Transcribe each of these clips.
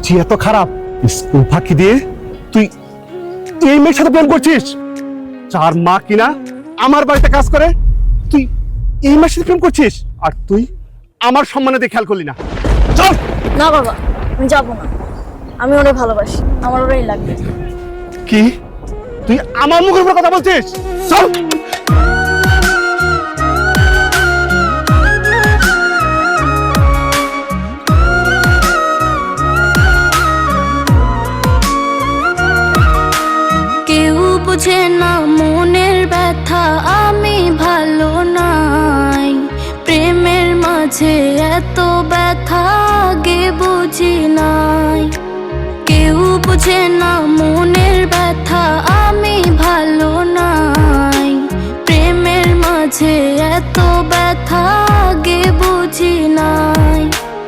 বুঝি এত খারাপ? স্কুল ফাঁকি দিয়ে তুই এই মেয়ের সাথে প্রেম করছিস? যার মা কিনা আমার বাড়িতে কাজ করে, তুই এই মেয়ের সাথে প্রেম করছিস? আর তুই আমার সম্মানে দিয়ে খেয়াল করলি না। চল। না বাবা, আমি যাবো না। আমি ওরে ভালোবাসি, আমার ওরাই লাগবে। কি তুই আমার মুখের উপর কথা বলছিস? চল। কেউ বুঝে না মনের ব্যথা, আমি ভালো নাই। প্রেমের মাঝে এত ব্যথা আগে বুঝি নাই। কেউ বুঝে না মনের ব্যথা, আমি ভালো নাই। প্রেমের মাঝে এত ব্যথা আগে বুঝি নাই।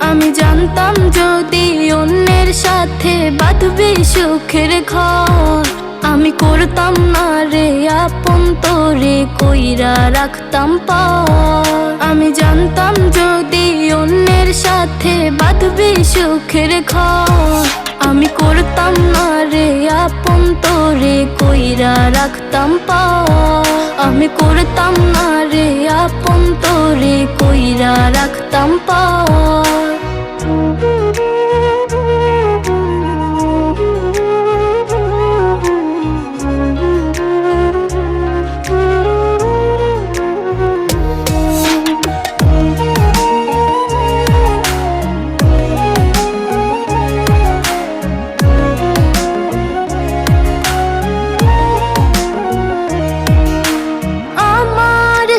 আমি জানতাম যদি অন্যের সাথে বাঁধবি সুখের ঘর, আমি করতাম না রে আপন তোরে কইরা রাখতাম পার। আমি জানতাম যদি অন্যের সাথে বাঁধবি সুখের ঘর, আমি করতাম না রে আপন তোরে কইরা রাখতাম পার। আমি করতাম না রে আপন তোরে কইরা রাখতাম পার।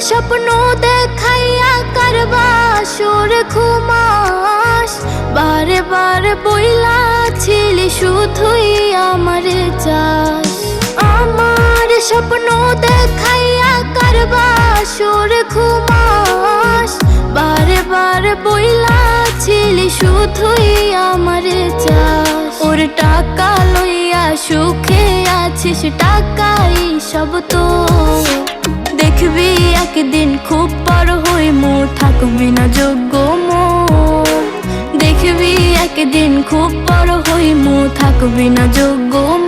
স্বপ্ন দেখাইয়া কারবা সুর ঘুমাস, বারে বারে বইলা ছিলি শুধুই আমারে চাস। আমার স্বপ্ন দেখাইয়া কারবা সুর ঘুমাস, বারে বারে বইলা ছিলি শুধুই আমারে চাস। ওর টাকা লইয়া সুখে আছিস, টাকাই সব তো। দেখবি একদিন খুব বড় হইমু, থাকবি না যোগ্য মন। দেখবি একদিন খুব বড় হইমু, থাকবি না যোগ্য মন।